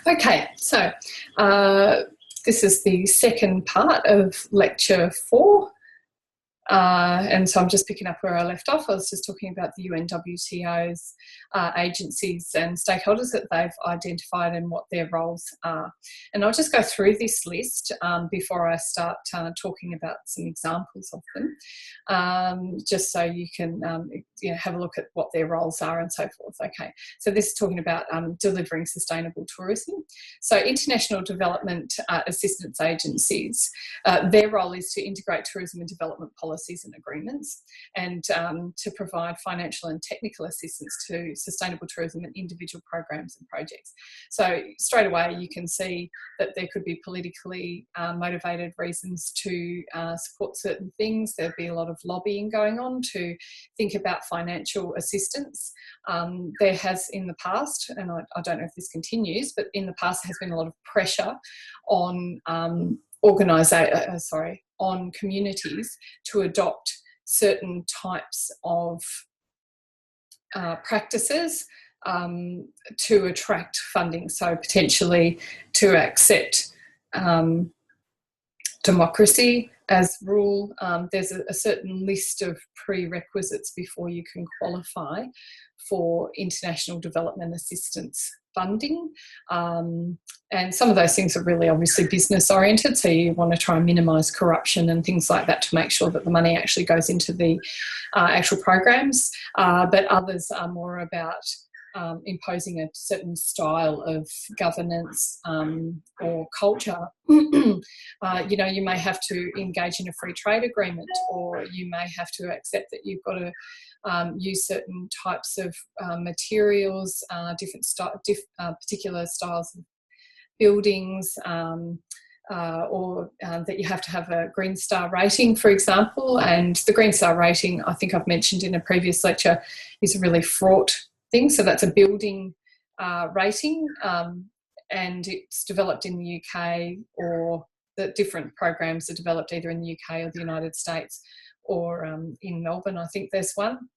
Okay, so this is the second part of lecture 4. And so I'm just picking up where I left off. I was just talking about the UNWTO's agencies and stakeholders that they've identified and what their roles are. And I'll just go through this list before I start talking about some examples of them, just so you can have a look at what their roles are and so forth. Okay, so this is talking about delivering sustainable tourism. So international development assistance agencies, their role is to integrate tourism and development policies and agreements, and to provide financial and technical assistance to sustainable tourism and individual programs and projects. So straight away you can see that there could be politically motivated reasons to support certain things. There'd be a lot of lobbying going on to think about financial assistance. There has in the past, and I don't know if this continues, but in the past there has been a lot of pressure on on communities to adopt certain types of practices to attract funding. So potentially to accept democracy as rule. There's a certain list of prerequisites before you can qualify for international development assistance funding, and some of those things are really obviously business oriented, so you want to try and minimise corruption and things like that to make sure that the money actually goes into the actual programs, but others are more about imposing a certain style of governance or culture. You may have to engage in a free trade agreement, or you may have to accept that you've got to use certain types of materials, particular styles of buildings, or that you have to have a Green Star rating, for example. And the Green Star rating, I think I've mentioned in a previous lecture, is a really fraught thing. So that's a building rating, and it's developed in the UK, or the different programs are developed either in the UK or the United States, or in Melbourne, I think there's one.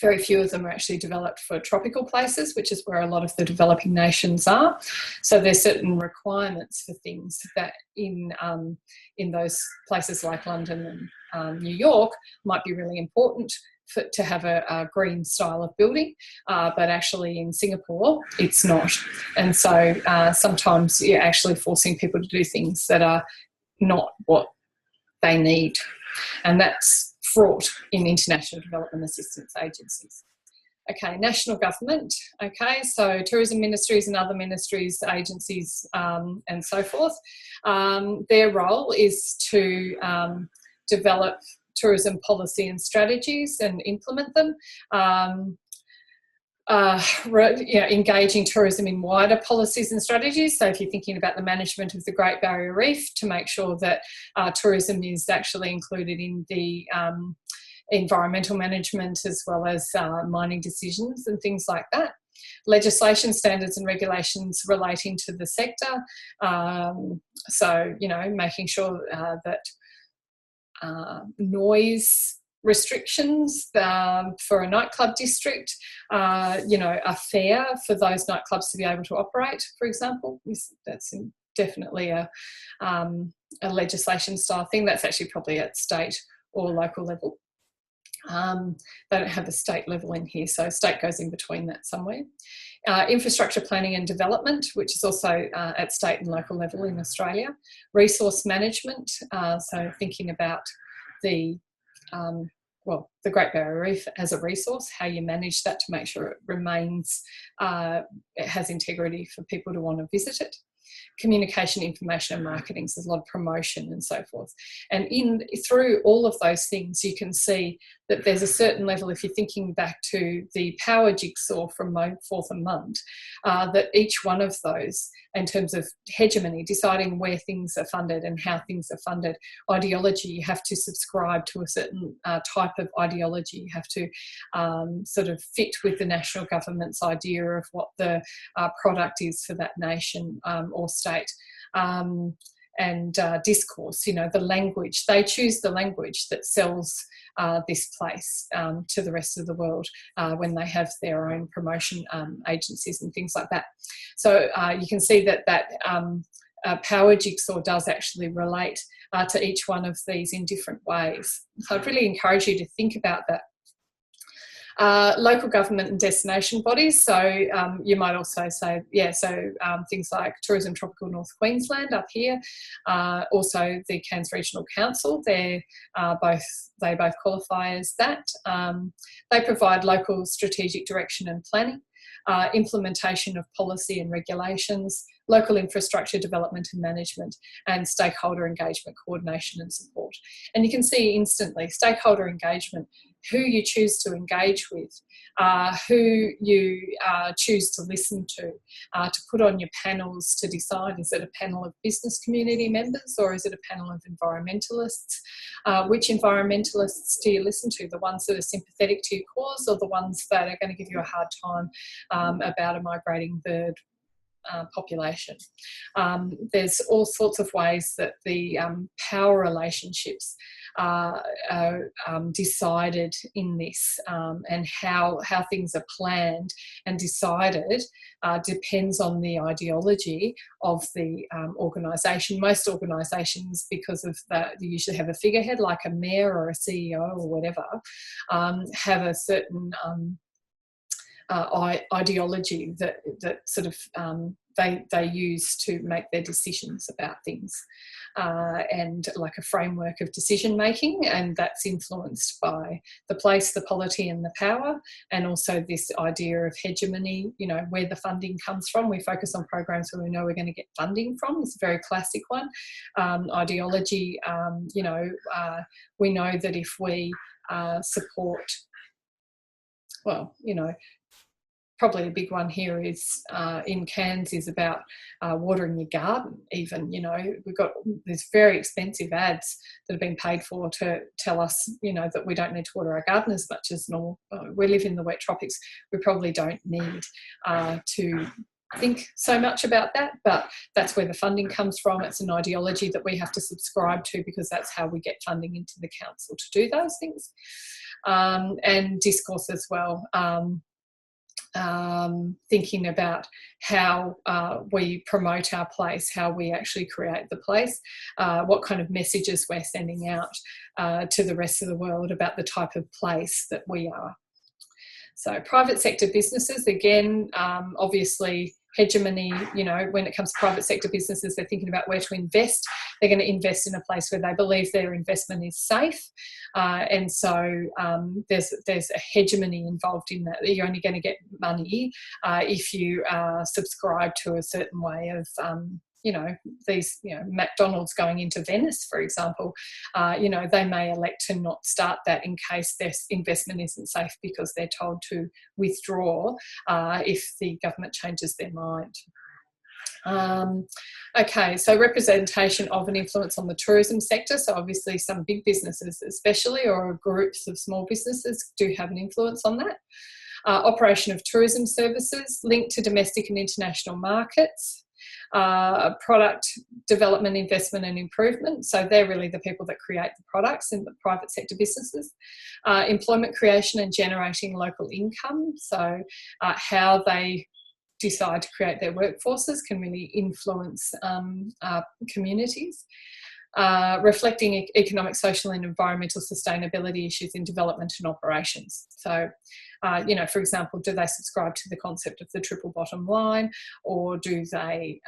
Very few of them are actually developed for tropical places, which is where a lot of the developing nations are. So there's certain requirements for things that in those places like London and New York might be really important to have a green style of building, but actually in Singapore it's not. And so sometimes you're actually forcing people to do things that are not what they need. And that's fraught in international development assistance agencies. Okay, national government. Okay, so tourism ministries and other ministries, agencies, and so forth. Their role is to develop tourism policy and strategies and implement them. Engaging tourism in wider policies and strategies. So if you're thinking about the management of the Great Barrier Reef, to make sure that tourism is actually included in the environmental management, as well as mining decisions and things like that. Legislation, standards and regulations relating to the sector. So, making sure that noise restrictions for a nightclub district, are fair for those nightclubs to be able to operate, for example. That's definitely a legislation style thing. That's actually probably at state or local level. They don't have a state level in here, so state goes in between that somewhere. Infrastructure planning and development, which is also at state and local level in Australia. Resource management, so thinking about the Great Barrier Reef as a resource, how you manage that to make sure it remains, it has integrity for people to want to visit it. Communication, information and marketing, so there's a lot of promotion and so forth. And through all of those things, you can see that there's a certain level, if you're thinking back to the power jigsaw from Fourth and Mund, that each one of those, in terms of hegemony, deciding where things are funded and how things are funded, ideology, you have to subscribe to a certain type of ideology. You have to sort of fit with the national government's idea of what the product is for that nation or state. discourse, you know, the language. They choose the language that sells this place to the rest of the world when they have their own promotion agencies and things like that. So you can see that power jigsaw does actually relate to each one of these in different ways. So I'd really encourage you to think about that. Local government and destination bodies, so you might also say, things like Tourism Tropical North Queensland up here, also the Cairns Regional Council, they both qualify as that. They provide local strategic direction and planning, implementation of policy and regulations, local infrastructure development and management, and stakeholder engagement, coordination and support. And you can see instantly stakeholder engagement, who you choose to engage with, who you choose to listen to put on your panels to decide, is it a panel of business community members or is it a panel of environmentalists? Which environmentalists do you listen to? The ones that are sympathetic to your cause or the ones that are going to give you a hard time about a migrating bird population? There's all sorts of ways that the power relationships are decided in this, and how things are planned and decided depends on the ideology of the organisation. Most organisations, because of that, they usually have a figurehead like a mayor or a CEO or whatever, have a certain ideology that sort of they use to make their decisions about things, and like a framework of decision making, and that's influenced by the place, the polity and the power, and also this idea of hegemony, you know, where the funding comes from. We focus on programs where we know we're going to get funding from. It's a very classic one. Ideology, we know that if we support, well, you know, probably a big one here is in Cairns is about watering your garden even. You know, we've got these very expensive ads that have been paid for to tell us, you know, that we don't need to water our garden as much as normal. We live in the wet tropics. We probably don't need to think so much about that, but that's where the funding comes from. It's an ideology that we have to subscribe to because that's how we get funding into the council to do those things. And discourse as well. Thinking about how we promote our place, how we actually create the place, what kind of messages we're sending out to the rest of the world about the type of place that we are. So private sector businesses, again, obviously hegemony, you know, when it comes to private sector businesses, they're thinking about where to invest. They're going to invest in a place where they believe their investment is safe. And so there's a hegemony involved in that. You're only going to get money if you subscribe to a certain way of you know, these, you know, McDonald's going into Venice, for example, you know, they may elect to not start that in case their investment isn't safe because they're told to withdraw if the government changes their mind. Okay, so representation of an influence on the tourism sector. So obviously some big businesses especially, or groups of small businesses, do have an influence on that. Operation of tourism services linked to domestic and international markets. Product development, investment and improvement. So they're really the people that create the products in the private sector businesses. Employment creation and generating local income. So how they decide to create their workforces can really influence communities. Reflecting economic, social and environmental sustainability issues in development and operations. So, you know, for example, do they subscribe to the concept of the triple bottom line, or do they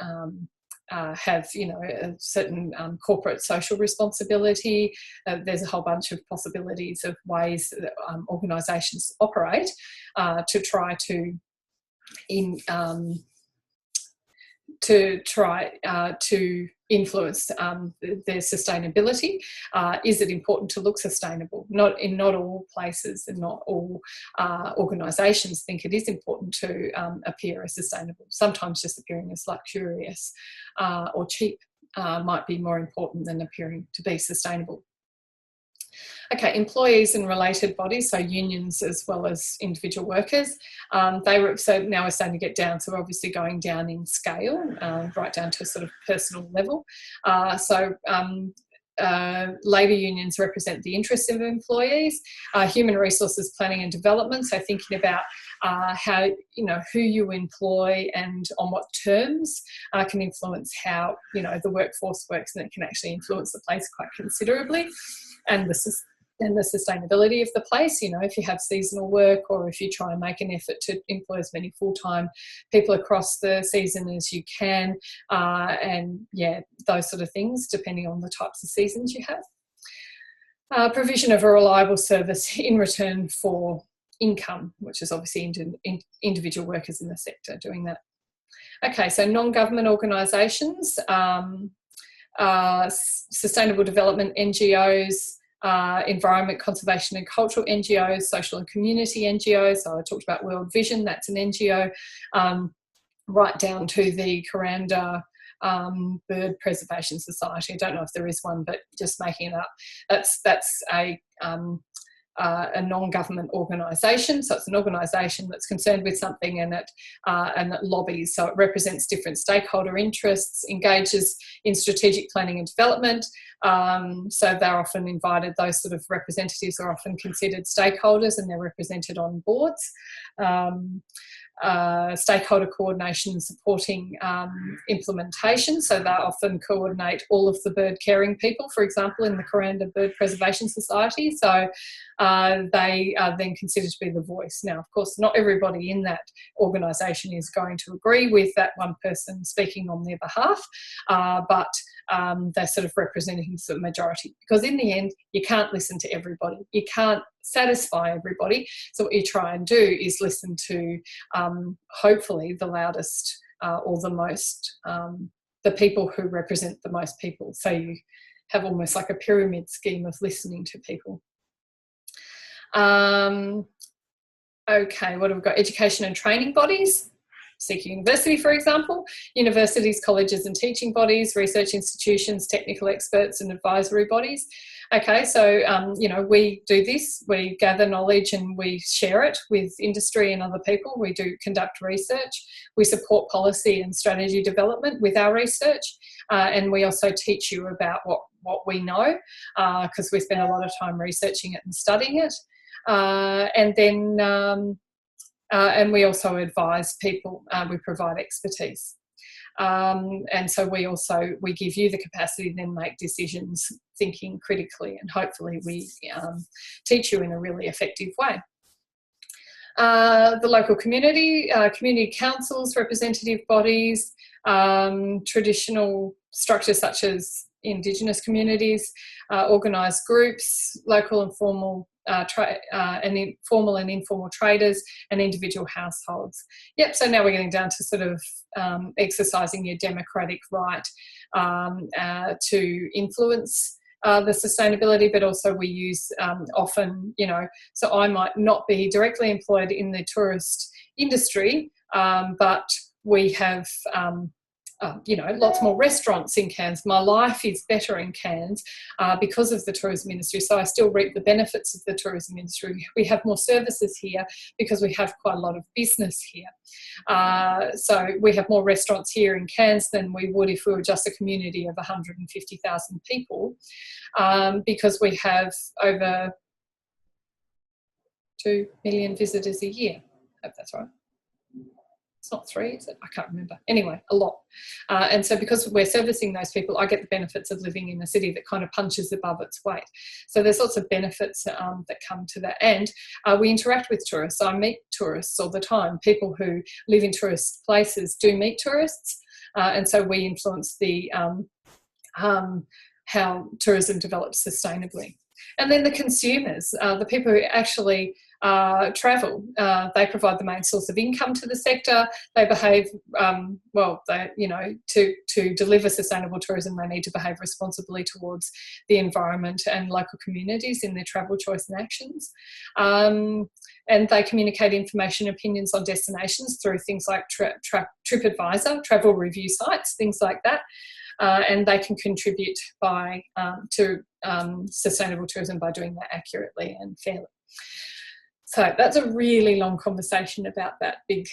have, you know, a certain corporate social responsibility? There's a whole bunch of possibilities of ways that organisations operate to try to influence their sustainability. Is it important to look sustainable? Not all places and not all organisations think it is important to appear as sustainable. Sometimes just appearing as luxurious or cheap might be more important than appearing to be sustainable. Okay, employees and related bodies, so unions as well as individual workers, so now we're starting to get down, so we're obviously going down in scale, right down to sort of personal level. Labour unions represent the interests of employees. Human resources planning and development, so thinking about how, you know, who you employ and on what terms can influence how, you know, the workforce works, and it can actually influence the place quite considerably. And the sustainability of the place, you know, if you have seasonal work or if you try and make an effort to employ as many full-time people across the season as you can, and yeah, those sort of things, depending on the types of seasons you have. Provision of a reliable service in return for income, which is obviously individual workers in the sector doing that. Okay, so non-government organisations, sustainable development NGOs, environment, conservation and cultural NGOs, social and community NGOs. So I talked about World Vision, that's an NGO, right down to the Kuranda Bird Preservation Society. I don't know if there is one, but just making it up. That's a non-government organisation, so it's an organisation that's concerned with something and it lobbies, so it represents different stakeholder interests, engages in strategic planning and development, so they're often invited, those sort of representatives are often considered stakeholders and they're represented on boards. Stakeholder coordination and supporting implementation, so they often coordinate all of the bird caring people, for example, in the Kuranda Bird Preservation Society, so they are then considered to be the voice. Now, of course, not everybody in that organisation is going to agree with that one person speaking on their behalf, but they're sort of representing the majority, because in the end you can't listen to everybody, you can't satisfy everybody, so what you try and do is listen to hopefully the loudest or the most, the people who represent the most people, so you have almost like a pyramid scheme of listening to people. Okay, what have we got? Education and training bodies. Seeker University, for example, universities, colleges and teaching bodies, research institutions, technical experts and advisory bodies. Okay, so, you know, we do this, we gather knowledge and we share it with industry and other people. We do conduct research, we support policy and strategy development with our research, and we also teach you about what we know, because we spend a lot of time researching it and studying it. And we also advise people, we provide expertise. And so we give you the capacity to then make decisions thinking critically, and hopefully we teach you in a really effective way. The local community, community councils, representative bodies, traditional structures such as Indigenous communities, organised groups, local and formal formal and informal traders, and individual households. Yep, so now we're getting down to sort of exercising your democratic right to influence the sustainability, but also we use often, you know, so I might not be directly employed in the tourist industry, but we have you know, lots more restaurants in Cairns. My life is better in Cairns because of the tourism industry, so I still reap the benefits of the tourism industry. We have more services here because we have quite a lot of business here. So we have more restaurants here in Cairns than we would if we were just a community of 150,000 people, because we have over 2 million visitors a year. I hope that's right. It's not 3, is it? I can't remember. Anyway, a lot. And so because we're servicing those people, I get the benefits of living in a city that kind of punches above its weight. So there's lots of benefits that come to that. And we interact with tourists. I meet tourists all the time. People who live in tourist places do meet tourists. And so we influence the how tourism develops sustainably. And then the consumers, the people who actually travel, they provide the main source of income to the sector. They behave well. They, you know, to deliver sustainable tourism, they need to behave responsibly towards the environment and local communities in their travel choice and actions. And they communicate information and opinions on destinations through things like TripAdvisor, travel review sites, things like that. and they can contribute to sustainable tourism by doing that accurately and fairly. So that's a really long conversation about that big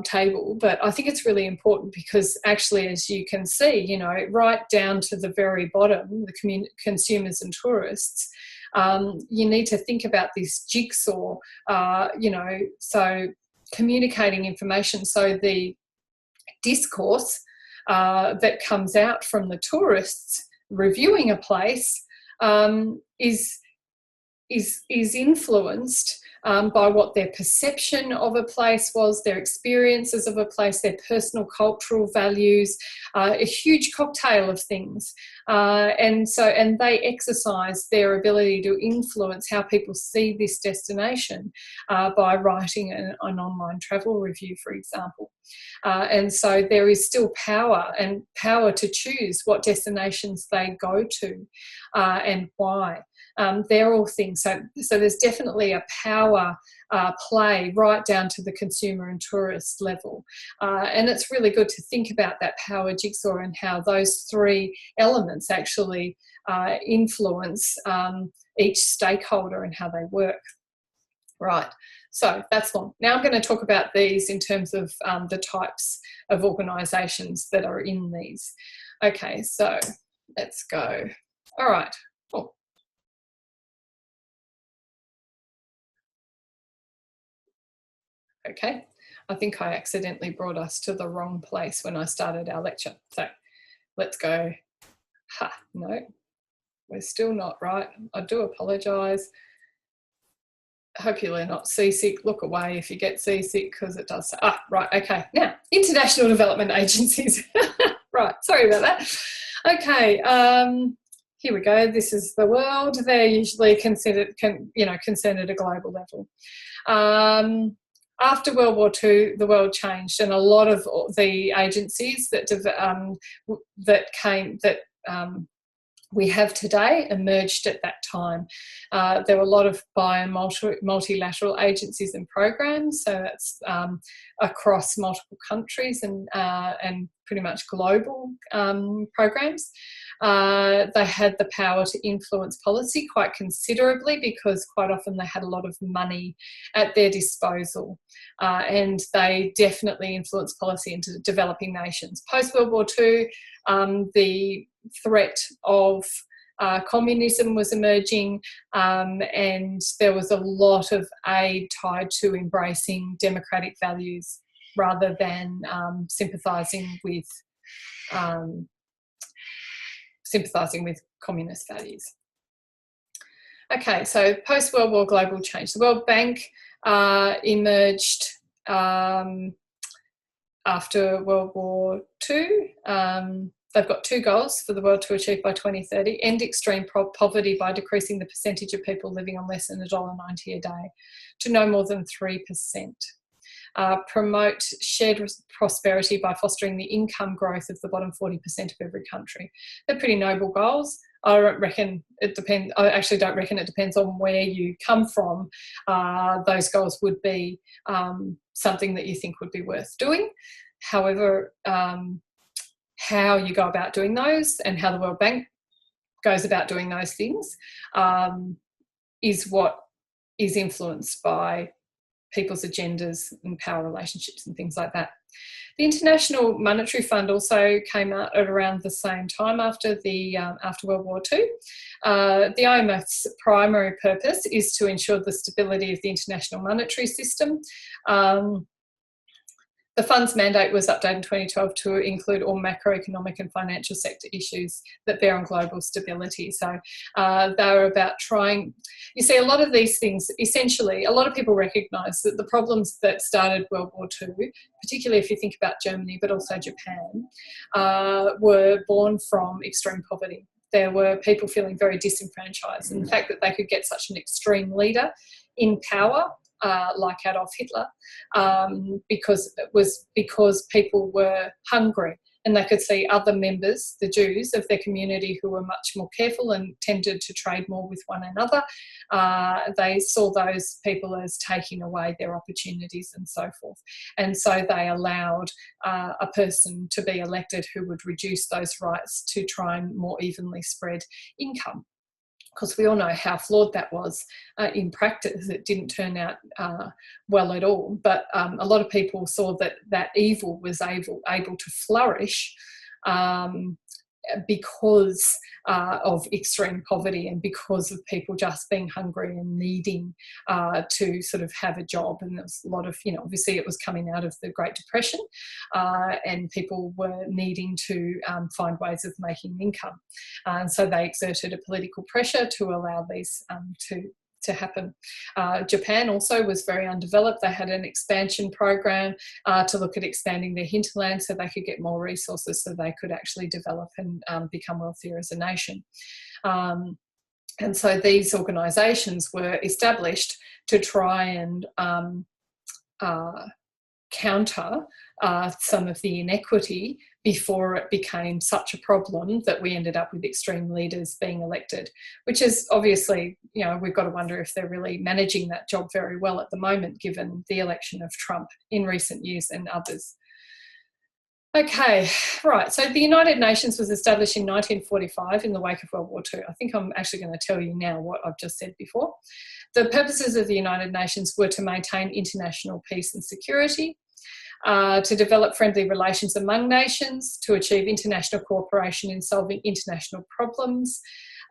table, but I think it's really important because actually, as you can see, you know, right down to the very bottom, the consumers and tourists, you need to think about this jigsaw, you know, so communicating information. So the discourse that comes out from the tourists reviewing a place is influenced by what their perception of a place was, their experiences of a place, their personal cultural values, a huge cocktail of things. And they exercise their ability to influence how people see this destination by writing an online travel review, for example. And so there is still power to choose what destinations they go to and why. They're all things. So there's definitely a power play right down to the consumer and tourist level. And it's really good to think about that power jigsaw and how those three elements actually influence each stakeholder and how they work. Right, so that's long. Now I'm going to talk about these in terms of the types of organisations that are in these. Okay, so let's go. All right. Oh. Okay, I think I accidentally brought us to the wrong place when I started our lecture. So let's go. No, we're still not right. I do apologise. Hope you're not seasick. Look away if you get seasick because it does. Right, okay. Now, international development agencies. Right, sorry about that. Okay, here we go. This is the world. They're usually concerned at a global level. After World War II, the world changed, and a lot of the agencies that we have today emerged at that time. There were a lot of bi and multilateral agencies and programs, so that's across multiple countries and pretty much global programs. They had the power to influence policy quite considerably because quite often they had a lot of money at their disposal, and they definitely influenced policy into developing nations. Post-World War II, the threat of communism was emerging, and there was a lot of aid tied to embracing democratic values rather than sympathising with communist values. Okay, so post-World War global change. The World Bank emerged after World War II. They've got two goals for the world to achieve by 2030. End extreme poverty by decreasing the percentage of people living on less than $1.90 a day to no more than 3%. Promote shared prosperity by fostering the income growth of the bottom 40% of every country. They're pretty noble goals. I reckon it depends. I actually don't reckon it depends on where you come from. Those goals would be something that you think would be worth doing. However, how you go about doing those and how the World Bank goes about doing those things is what is influenced by people's agendas and power relationships and things like that. The International Monetary Fund also came out at around the same time after World War II. The IMF's primary purpose is to ensure the stability of the international monetary system. The fund's mandate was updated in 2012 to include all macroeconomic and financial sector issues that bear on global stability. So they were about trying, you see, a lot of these things, essentially, a lot of people recognise that the problems that started World War II, particularly if you think about Germany, but also Japan, were born from extreme poverty. There were people feeling very disenfranchised, and the fact that they could get such an extreme leader in power, like Adolf Hitler, because people were hungry and they could see other members, the Jews of their community, who were much more careful and tended to trade more with one another. They saw those people as taking away their opportunities and so forth. And so they allowed a person to be elected who would reduce those rights to try and more evenly spread income. Because we all know how flawed that was in practice. It didn't turn out well at all. But a lot of people saw that that evil was able to flourish because of extreme poverty and because of people just being hungry and needing to sort of have a job. And there was a lot of, obviously it was coming out of the Great Depression and people were needing to find ways of making income. And so they exerted a political pressure to allow these to happen. Japan also was very undeveloped. They had an expansion program to look at expanding their hinterland so they could get more resources so they could actually develop and become wealthier as a nation. And so these organisations were established to try and counter some of the inequity before it became such a problem that we ended up with extreme leaders being elected, which is obviously, we've got to wonder if they're really managing that job very well at the moment, given the election of Trump in recent years and others. Okay, right, so the United Nations was established in 1945 in the wake of World War II. I think I'm actually going to tell you now what I've just said before. The purposes of the United Nations were to maintain international peace and security, to develop friendly relations among nations, to achieve international cooperation in solving international problems,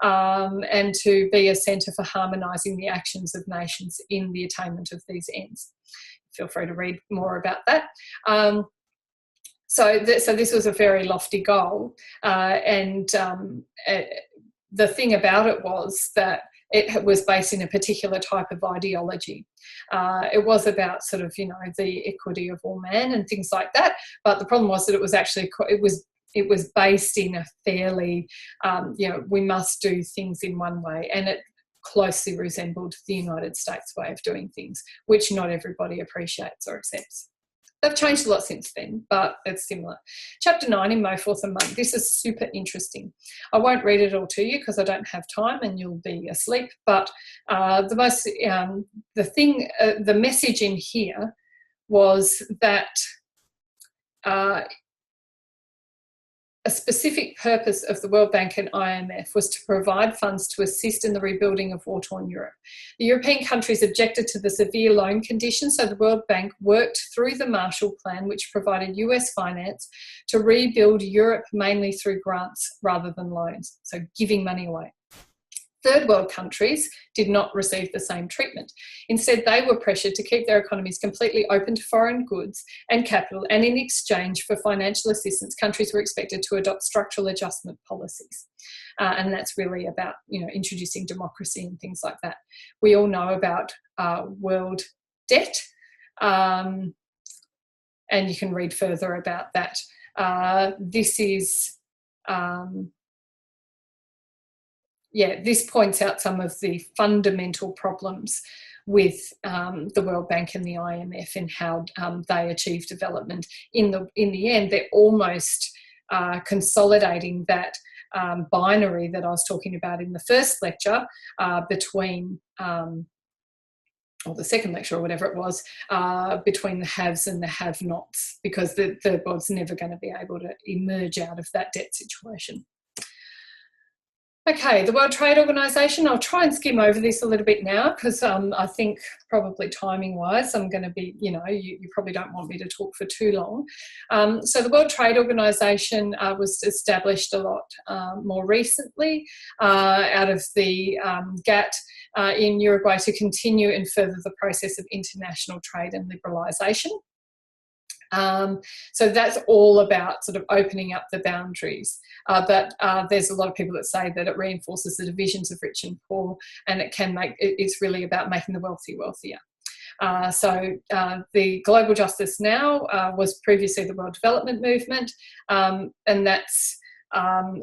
and to be a centre for harmonising the actions of nations in the attainment of these ends. Feel free to read more about that. So this was a very lofty goal, and the thing about it was that it was based in a particular type of ideology. It was about sort of, the equity of all man and things like that. But the problem was that it was actually, it was based in a fairly, we must do things in one way. And it closely resembled the United States way of doing things, which not everybody appreciates or accepts. They've changed a lot since then, but it's similar. Chapter 9 in Mo Forth and Monk. This is super interesting. I won't read it all to you because I don't have time and you'll be asleep. But the message in here was that a specific purpose of the World Bank and IMF was to provide funds to assist in the rebuilding of war-torn Europe. The European countries objected to the severe loan conditions, so the World Bank worked through the Marshall Plan, which provided US finance to rebuild Europe mainly through grants rather than loans, so giving money away. Third world countries did not receive the same treatment. Instead, they were pressured to keep their economies completely open to foreign goods and capital, and in exchange for financial assistance, countries were expected to adopt structural adjustment policies. And that's really about, introducing democracy and things like that. We all know about world debt, and you can read further about that. This points out some of the fundamental problems with the World Bank and the IMF and how they achieve development. In the end, they're almost consolidating that binary that I was talking about in the first lecture between, or the second lecture or whatever it was, between the haves and the have-nots, because the third world's never going to be able to emerge out of that debt situation. Okay, the World Trade Organization, I'll try and skim over this a little bit now because I think probably timing-wise I'm going to be, you probably don't want me to talk for too long. So the World Trade Organization was established a lot more recently out of the GATT in Uruguay to continue and further the process of international trade and liberalisation. So that's all about sort of opening up the boundaries. But there's a lot of people that say that it reinforces the divisions of rich and poor, and it's really about making the wealthy wealthier. So the Global Justice Now was previously the World Development Movement, and that's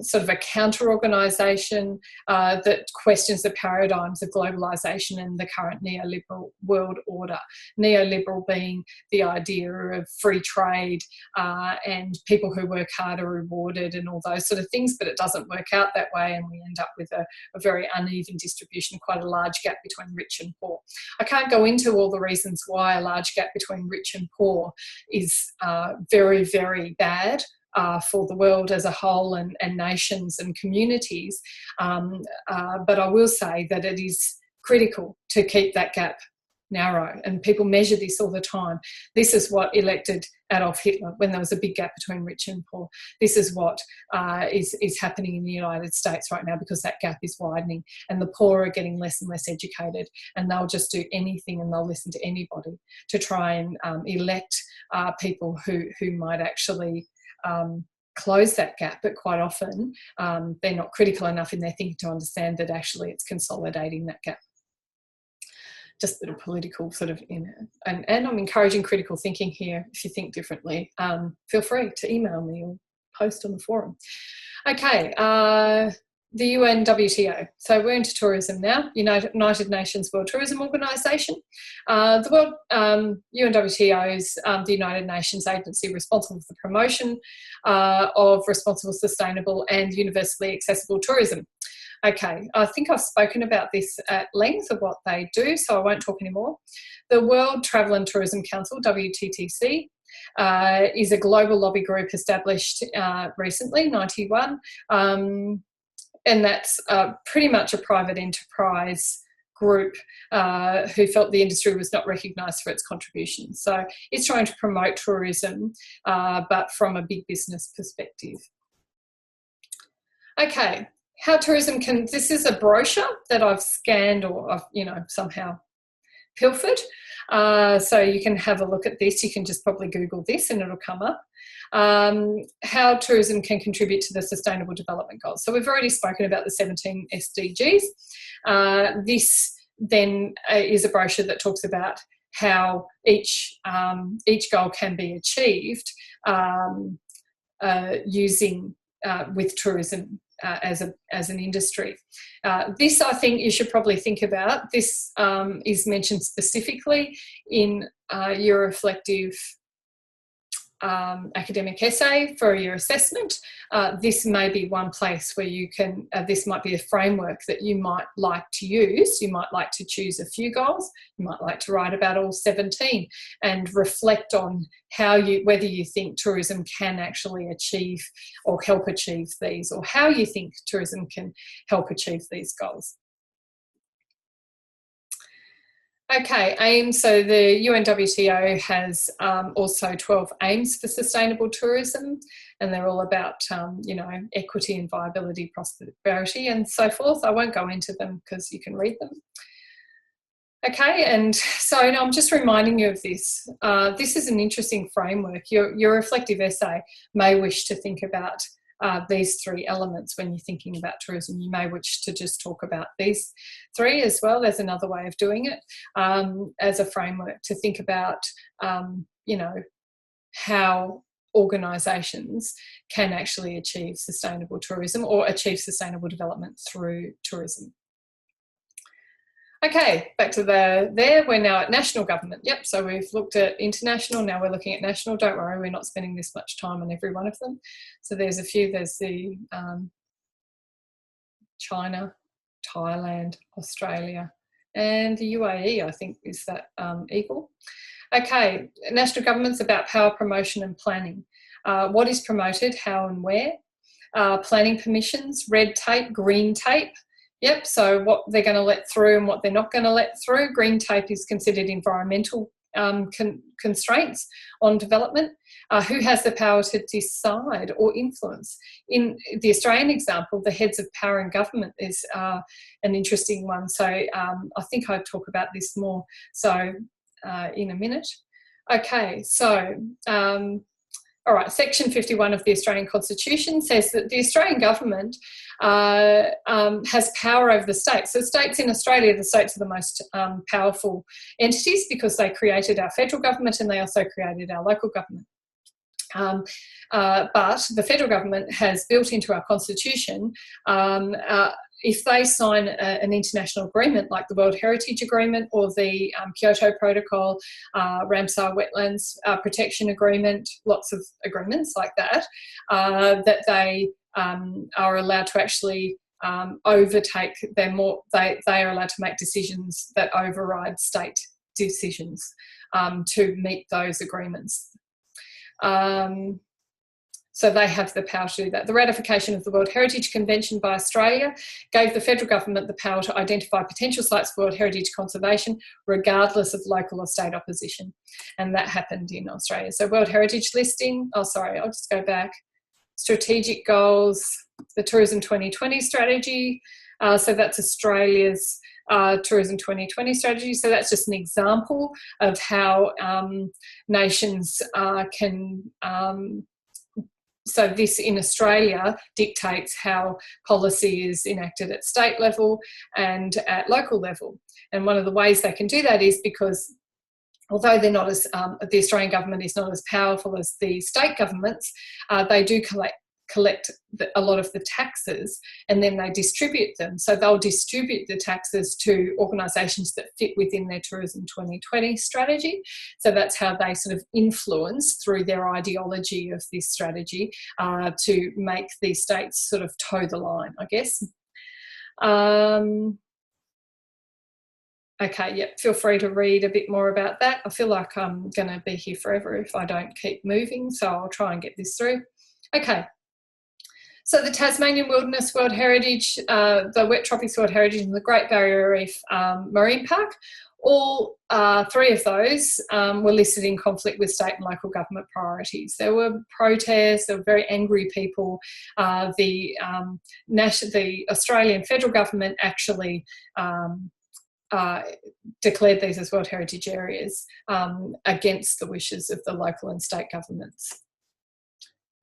sort of a counter-organisation that questions the paradigms of globalisation and the current neoliberal world order. Neoliberal being the idea of free trade and people who work hard are rewarded and all those sort of things, but it doesn't work out that way, and we end up with a very uneven distribution, quite a large gap between rich and poor. I can't go into all the reasons why a large gap between rich and poor is very, very bad for the world as a whole and nations and communities. But I will say that it is critical to keep that gap narrow, and people measure this all the time. This is what elected Adolf Hitler when there was a big gap between rich and poor. This is what is happening in the United States right now, because that gap is widening and the poor are getting less and less educated, and they'll just do anything and they'll listen to anybody to try and elect people who might actually close that gap, but quite often they're not critical enough in their thinking to understand that actually it's consolidating that gap. Just a bit of political sort of and I'm encouraging critical thinking here. If you think differently, feel free to email me or post on the forum. Okay, the UNWTO. So we're into tourism now, United Nations World Tourism Organization. The World UNWTO is the United Nations agency responsible for the promotion of responsible, sustainable and universally accessible tourism. Okay, I think I've spoken about this at length of what they do, so I won't talk anymore. The World Travel and Tourism Council, WTTC, is a global lobby group established recently, 91, and that's pretty much a private enterprise group who felt the industry was not recognised for its contributions. So it's trying to promote tourism, but from a big business perspective. Okay, how tourism can, this is a brochure that I've scanned or I've, somehow pilfered. So you can have a look at this. You can just probably Google this and it'll come up. How tourism can contribute to the Sustainable Development Goals. So we've already spoken about the 17 SDGs. This then is a brochure that talks about how each goal can be achieved using with tourism as an industry. This, I think, you should probably think about. This is mentioned specifically in your reflective academic essay for your assessment. This may be one place where you can, this might be a framework that you might like to use. You might like to choose a few goals. You might like to write about all 17 and reflect on how whether you think tourism can actually achieve or help achieve these, or how you think tourism can help achieve these goals. Okay, aims. So the UNWTO has also 12 aims for sustainable tourism, and they're all about, equity and viability, prosperity and so forth. I won't go into them because you can read them. Okay, and so now I'm just reminding you of this. This is an interesting framework. Your reflective essay may wish to think about these three elements when you're thinking about tourism. You may wish to just talk about these three as well. There's another way of doing it as a framework to think about, how organisations can actually achieve sustainable tourism or achieve sustainable development through tourism. Okay, back to there. We're now at national government. Yep, so we've looked at international, now we're looking at national. Don't worry, we're not spending this much time on every one of them. So there's a few. There's the China, Thailand, Australia, and the UAE, I think, is that equal. Okay, national government's about power, promotion and planning. What is promoted, how and where? Planning permissions, red tape, green tape. Yep, so what they're going to let through and what they're not going to let through. Green tape is considered environmental constraints on development. Who has the power to decide or influence? In the Australian example, the heads of power and government is an interesting one. So I think I'll talk about this more so in a minute. Okay, so all right, Section 51 of the Australian Constitution says that the Australian government has power over the states. So states in Australia, the states are the most powerful entities because they created our federal government and they also created our local government. But the federal government has built into our constitution, if they sign an international agreement like the World Heritage Agreement or the Kyoto Protocol, Ramsar Wetlands Protection Agreement, lots of agreements like that, that they are allowed to actually overtake them more. They are allowed to make decisions that override state decisions to meet those agreements. So they have the power to do that. The ratification of the World Heritage Convention by Australia gave the federal government the power to identify potential sites for World Heritage conservation, regardless of local or state opposition. And that happened in Australia. So World Heritage listing, I'll just go back. Strategic goals, the Tourism 2020 strategy. So that's Australia's Tourism 2020 strategy. So that's just an example of how nations can... So this in Australia dictates how policy is enacted at state level and at local level. And one of the ways they can do that is because although they're not as, the Australian government is not as powerful as the state governments, they do collect a lot of the taxes and then they distribute them. So they'll distribute the taxes to organisations that fit within their Tourism 2020 strategy. So that's how they sort of influence through their ideology of this strategy to make these states sort of toe the line, I guess. Okay, yeah, feel free to read a bit more about that. I feel like I'm going to be here forever if I don't keep moving, so I'll try and get this through. Okay. So the Tasmanian Wilderness World Heritage, the Wet Tropics World Heritage and the Great Barrier Reef Marine Park, all three of those were listed in conflict with state and local government priorities. There were protests, there were very angry people. The Australian federal government actually declared these as World Heritage Areas against the wishes of the local and state governments.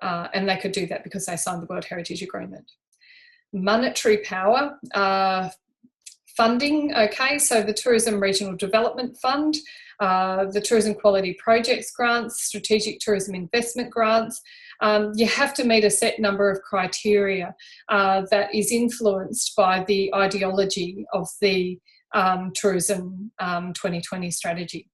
And they could do that because they signed the World Heritage Agreement. Monetary power, funding, okay, so the Tourism Regional Development Fund, the Tourism Quality Projects grants, Strategic Tourism Investment grants. You have to meet a set number of criteria that is influenced by the ideology of the Tourism 2020 strategy.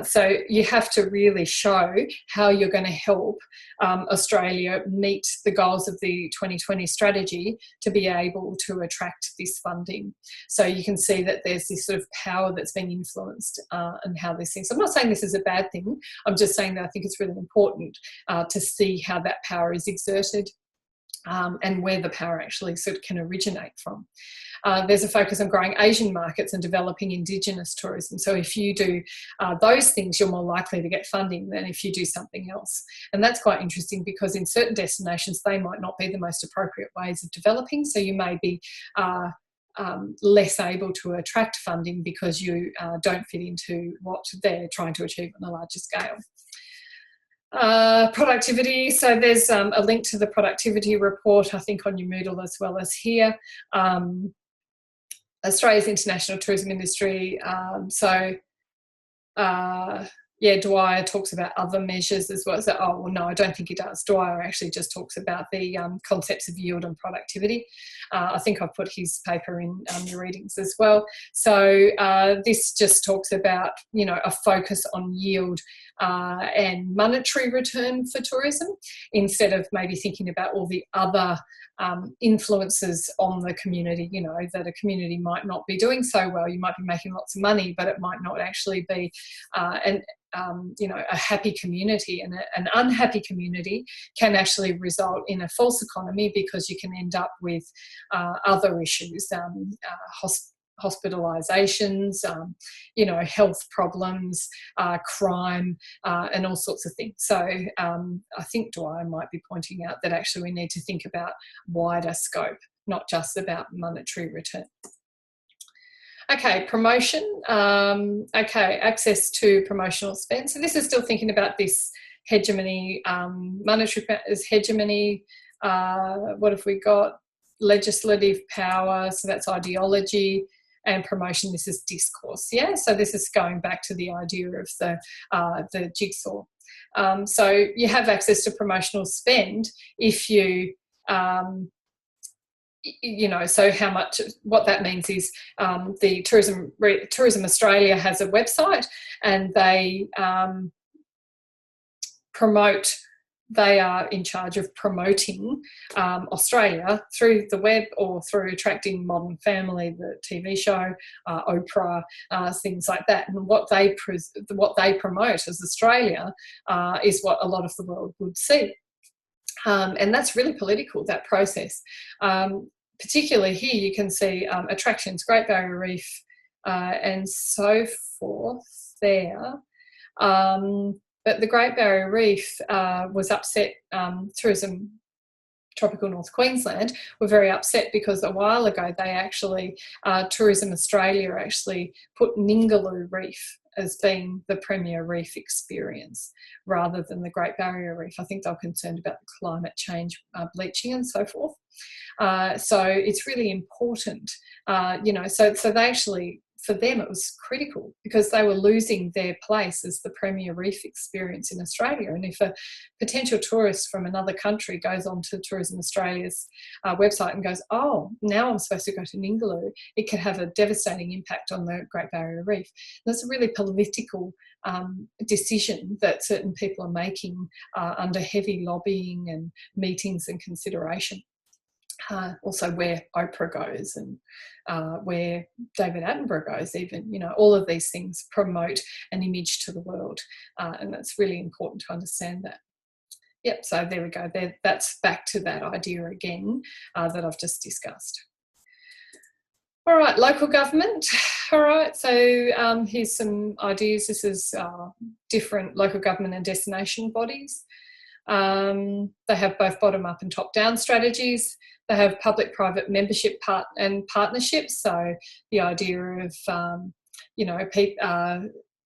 So you have to really show how you're going to help Australia meet the goals of the 2020 strategy to be able to attract this funding. So you can see that there's this sort of power that's been influenced and how these things. I'm not saying this is a bad thing. I'm just saying that I think it's really important to see how that power is exerted and where the power actually sort of can originate from. There's a focus on growing Asian markets and developing Indigenous tourism. So if you do those things, you're more likely to get funding than if you do something else. And that's quite interesting because in certain destinations, they might not be the most appropriate ways of developing. So you may be less able to attract funding because you don't fit into what they're trying to achieve on a larger scale. Productivity, so there's a link to the productivity report, I think on your Moodle as well as here. Australia's international tourism industry, yeah, Dwyer talks about other measures as well. So, oh, well, no, I don't think he does. Dwyer actually just talks about the concepts of yield and productivity. I think I've put his paper in your readings as well. So this just talks about, you know, a focus on yield and monetary return for tourism instead of maybe thinking about all the other influences on the community, you know, that a community might not be doing so well. You might be making lots of money, but it might not actually be you know, a happy community, and an unhappy community can actually result in a false economy because you can end up with other issues, hospitalisations, you know, health problems, crime, and all sorts of things. So I think Dwyer might be pointing out that actually we need to think about wider scope, not just about monetary return. Okay, promotion. Okay, access to promotional spend. So this is still thinking about this hegemony, monetary as hegemony. What have we got? Legislative power, so that's ideology, and promotion, this is discourse, yeah? So this is going back to the idea of the jigsaw. So you have access to promotional spend if you, so how much, what that means is the Tourism Australia has a website, and they they are in charge of promoting Australia through the web or through Attracting Modern Family, the TV show, Oprah, things like that. And what they promote as Australia is what a lot of the world would see. And that's really political, that process. Particularly here you can see attractions, Great Barrier Reef and so forth there. But the Great Barrier Reef was upset. Tourism Tropical North Queensland were very upset because a while ago they actually, Tourism Australia actually put Ningaloo Reef as being the premier reef experience rather than the Great Barrier Reef. I think they were concerned about the climate change, bleaching and so forth. So it's really important, so they actually, for them it was critical because they were losing their place as the premier reef experience in Australia. And if a potential tourist from another country goes onto Tourism Australia's website and goes, oh, now I'm supposed to go to Ningaloo, it could have a devastating impact on the Great Barrier Reef. And that's a really political decision that certain people are making under heavy lobbying and meetings and consideration. Also where Oprah goes and where David Attenborough goes even, all of these things promote an image to the world, and that's really important to understand that. Yep, so there we go. That's back to that idea again that I've just discussed. All right, local government. All right, so here's some ideas. This is different local government and destination bodies. They have both bottom-up and top-down strategies. They have public-private membership and partnerships. So the idea of,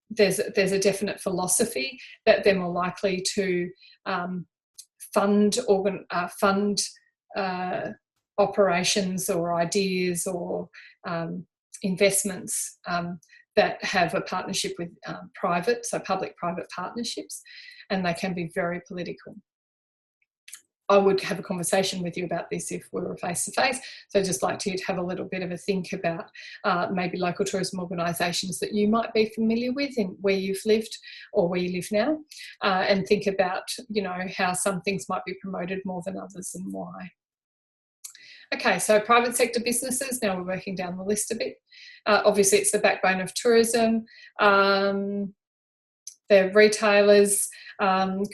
there's a definite philosophy that they're more likely to fund operations or ideas or investments that have a partnership with private, so public-private partnerships, and they can be very political. I would have a conversation with you about this if we were face-to-face. So I'd just like to have a little bit of a think about maybe local tourism organisations that you might be familiar with in where you've lived or where you live now, and think about, how some things might be promoted more than others and why. Okay, so private sector businesses, now we're working down the list a bit. Obviously, it's the backbone of tourism. They're retailers,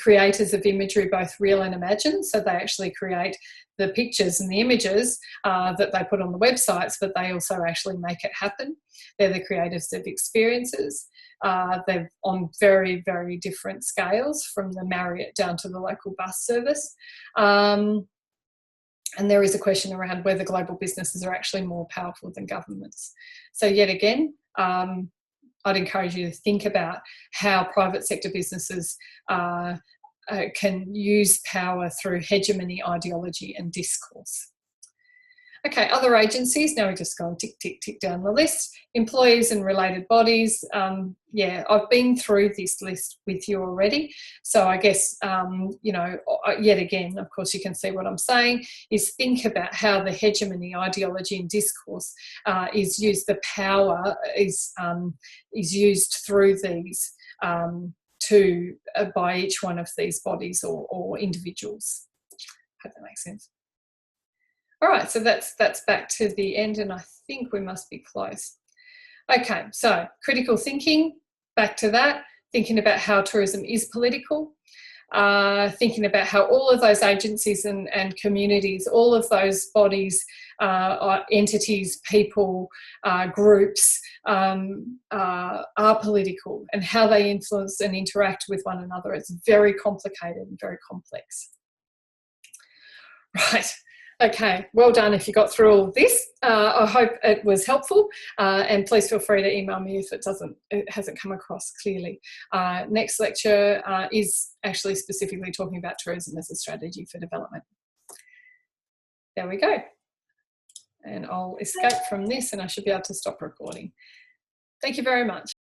creators of imagery, both real and imagined. So they actually create the pictures and the images that they put on the websites, but they also actually make it happen. They're the creators of experiences. They're on very, very different scales, from the Marriott down to the local bus service. And there is a question around whether global businesses are actually more powerful than governments. So yet again, I'd encourage you to think about how private sector businesses can use power through hegemony, ideology and discourse. Okay, other agencies, now we just go and tick, tick, tick down the list. Employees and related bodies. Yeah, I've been through this list with you already. So I guess, yet again, of course, you can see what I'm saying, is think about how the hegemony, ideology and discourse is used, the power is used through these by each one of these bodies or individuals. Hope that makes sense. All right, so that's back to the end, and I think we must be close. Okay, so critical thinking, back to that, thinking about how tourism is political, thinking about how all of those agencies and communities, all of those bodies, entities, people, groups are political, and how they influence and interact with one another. It's very complicated and very complex. Right. Okay, well done if you got through all of this. I hope it was helpful, and please feel free to email me if it hasn't come across clearly. Next lecture is actually specifically talking about tourism as a strategy for development. There we go. And I'll escape from this and I should be able to stop recording. Thank you very much.